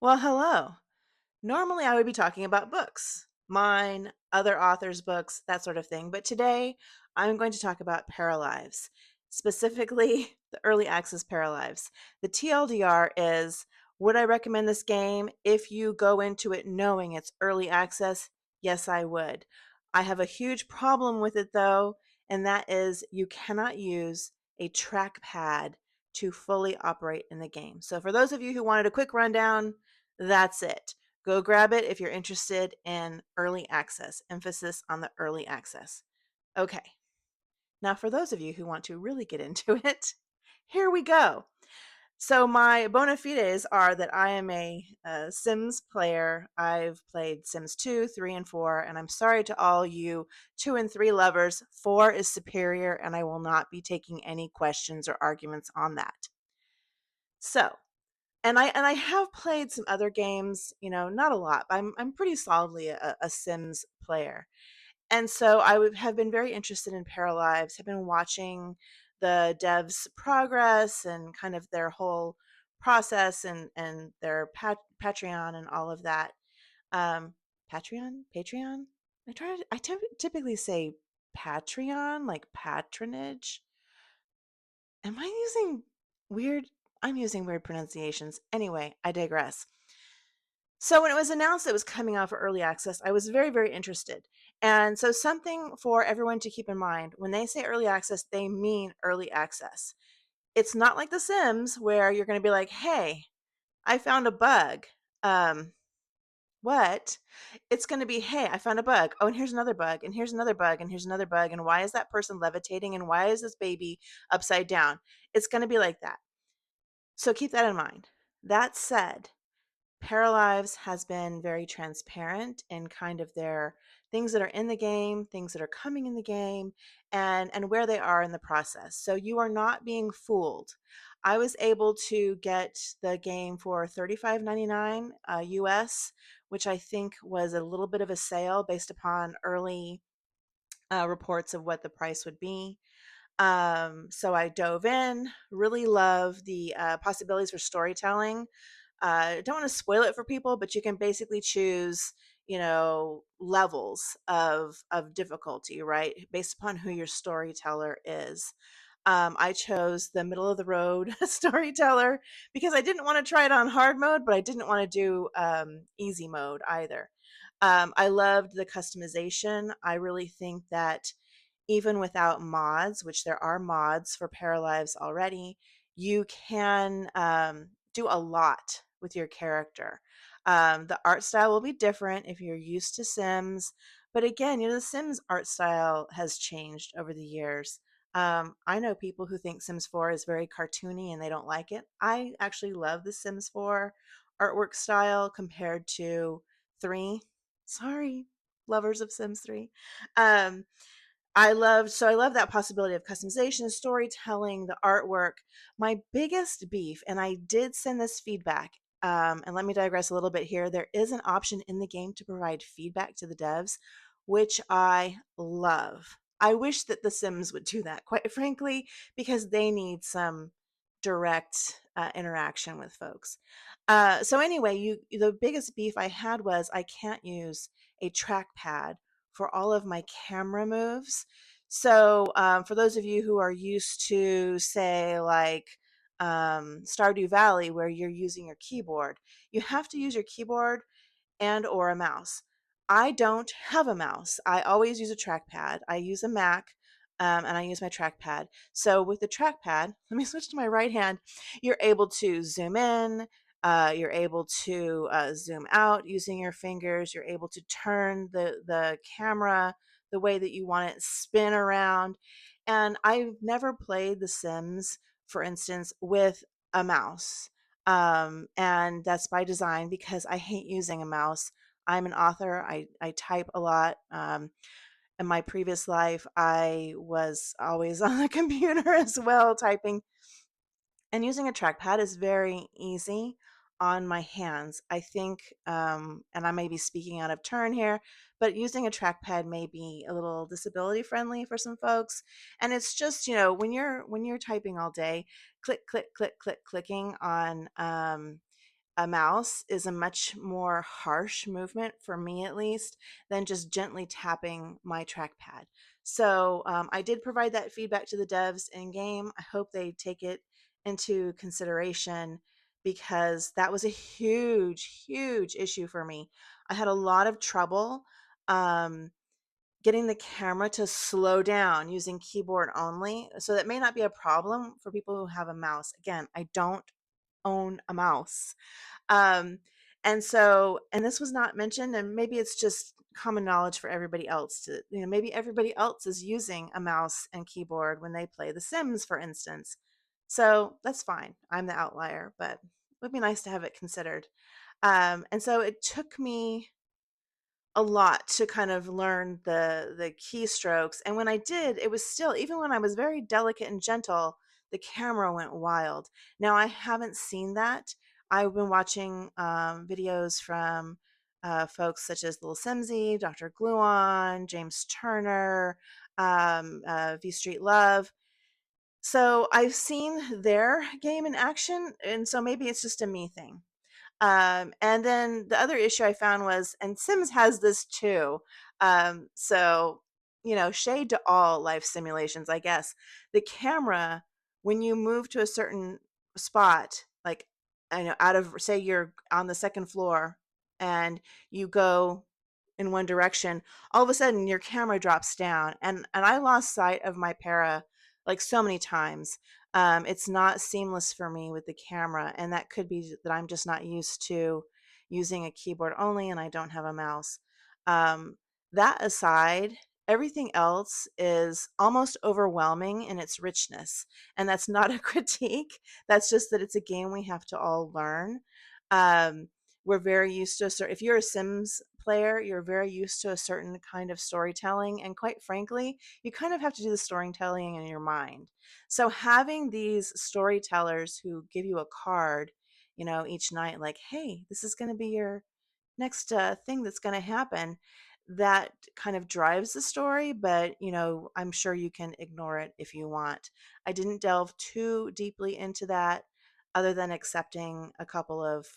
Well, hello. Normally, I would be talking about books, mine, other authors' books, that sort of thing. But today, I'm going to talk about Paralives, specifically the early access Paralives. The TLDR is, would I recommend this game if you go into it knowing it's early access? Yes, I would. I have a huge problem with it though, and that is you cannot use a trackpad to fully operate in the game. So for those of you who wanted a quick rundown, that's it. Go grab it if you're interested in early access. Emphasis on the early access. Okay, now for those of you who want to really get into it, here we go. So my bona fides are that I am a Sims player. I've played Sims 2, 3, and 4, and I'm sorry to all you 2 and 3 lovers. 4 is superior, and I will not be taking any questions or arguments on that. So, and I have played some other games, not a lot, but I'm pretty solidly a Sims player. And so I would have been very interested in Paralives, have been watching the devs' progress and kind of their whole process and their Patreon and all of that. Um, Patreon. I typically say Patreon, like patronage. Am I using weird? I'm using weird pronunciations. Anyway, I digress. So when it was announced it was coming out for early access, I was very, very interested. And so something for everyone to keep in mind, when they say early access, they mean early access. It's not like The Sims where you're going to be like, hey, I found a bug. Um, what? It's going to be, hey, I found a bug. Oh, and here's another bug, and here's another bug, and here's another bug. And why is that person levitating? And why is this baby upside down? It's going to be like that. So keep that in mind. That said, Paralives has been very transparent in kind of their things that are in the game, things that are coming in the game, and where they are in the process. So you are not being fooled. I was able to get the game for $35.99 US, which I think was a little bit of a sale based upon early reports of what the price would be. So I dove in, really love the possibilities for storytelling. Don't want to spoil it for people, but you can basically choose, levels of difficulty, right, based upon who your storyteller is. I chose the middle of the road storyteller because I didn't want to try it on hard mode, but I didn't want to do easy mode either. I loved the customization. I really think that even without mods, which there are mods for Paralives already, you can do a lot with your character. The art style will be different if you're used to Sims, but again, the Sims art style has changed over the years. I know people who think Sims 4 is very cartoony and they don't like it. I actually love the Sims 4 artwork style compared to 3. Sorry, lovers of Sims 3. Um, I love that possibility of customization, storytelling, the artwork. My biggest beef, and I did send this feedback, and let me digress a little bit here. There is an option in the game to provide feedback to the devs, which I love. I wish that The Sims would do that, quite frankly, because they need some direct interaction with folks. So anyway, the biggest beef I had was I can't use a trackpad for all of my camera moves. So, for those of you who are used to, say, like Stardew Valley, where you're using your keyboard, you have to use your keyboard and or a mouse. I don't have a mouse. I always use a trackpad. I use a Mac. And I use my trackpad. So with the trackpad, let me switch to my right hand. You're able to zoom in. You're able to zoom out using your fingers. You're able to turn the camera the way that you want it, spin around. And I've never played The Sims, for instance, with a mouse. And that's by design because I hate using a mouse. I'm an author. I type a lot. In my previous life, I was always on the computer as well, typing. And using a trackpad is very easy on my hands. I think, and I may be speaking out of turn here, but using a trackpad may be a little disability friendly for some folks. And it's just, when you're typing all day, click, click, click, click, clicking on a mouse is a much more harsh movement, for me at least, than just gently tapping my trackpad. So I did provide that feedback to the devs in game. I hope they take it into consideration because that was a huge, huge issue for me. I had a lot of trouble um, getting the camera to slow down using keyboard only. So that may not be a problem for people who have a mouse. Again, I don't own a mouse. Um, and this was not mentioned, and maybe it's just common knowledge for everybody else to, maybe everybody else is using a mouse and keyboard when they play The Sims, for instance. So that's fine. I'm the outlier, but it would be nice to have it considered. And so it took me a lot to kind of learn the keystrokes. And when I did, it was still, even when I was very delicate and gentle, the camera went wild. Now I haven't seen that. I've been watching videos from folks such as Little Simsy, Dr. Gluon, James Turner, V Street Love. So I've seen their game in action, and so maybe it's just a me thing. And then the other issue I found was, and Sims has this too. So, shade to all life simulations, I guess. The camera, when you move to a certain spot, like, I know, out of, say, you're on the second floor and you go in one direction, all of a sudden your camera drops down. And I lost sight of my para like so many times. It's not seamless for me with the camera, and that could be that I'm just not used to using a keyboard only and I don't have a mouse. Um, that aside, everything else is almost overwhelming in its richness. And that's not a critique. That's just that it's a game we have to all learn. Um, we're very used to if you're a Sims player, you're very used to a certain kind of storytelling. And quite frankly, you kind of have to do the storytelling in your mind. So having these storytellers who give you a card, each night, like, hey, this is going to be your next thing that's going to happen, that kind of drives the story. But I'm sure you can ignore it if you want. I didn't delve too deeply into that other than accepting a couple of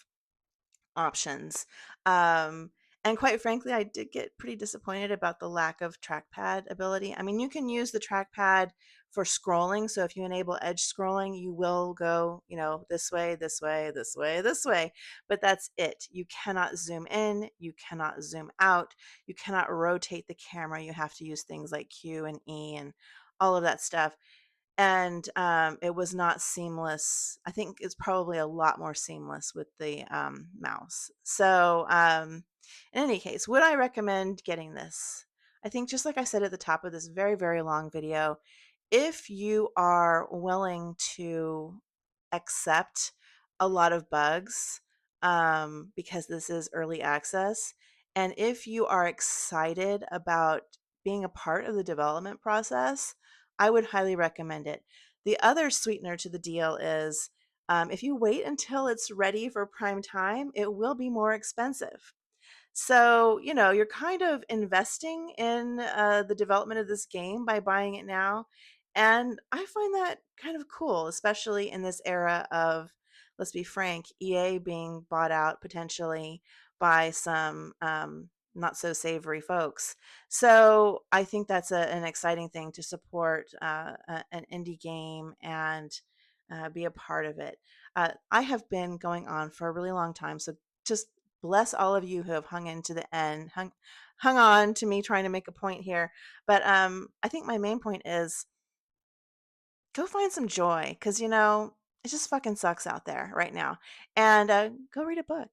options. Um, and quite frankly, I did get pretty disappointed about the lack of trackpad ability. I mean, you can use the trackpad for scrolling. So if you enable edge scrolling, you will go, this way, this way, this way, this way. But that's it. You cannot zoom in, you cannot zoom out, you cannot rotate the camera. You have to use things like Q and E and all of that stuff. And it was not seamless. I think it's probably a lot more seamless with the mouse. So in any case, would I recommend getting this? I think, just like I said at the top of this very, very long video, if you are willing to accept a lot of bugs, because this is early access, and if you are excited about being a part of the development process, I would highly recommend it. The other sweetener to the deal is, if you wait until it's ready for prime time, it will be more expensive. So, you're kind of investing in the development of this game by buying it now. And I find that kind of cool, especially in this era of, let's be frank, EA being bought out potentially by some not so savory folks. So I think that's an exciting thing to support an indie game and be a part of it. I have been going on for a really long time. So just bless all of you who have hung in to the end, hung on to me trying to make a point here. But I think my main point is, go find some joy, because it just fucking sucks out there right now, and go read a book.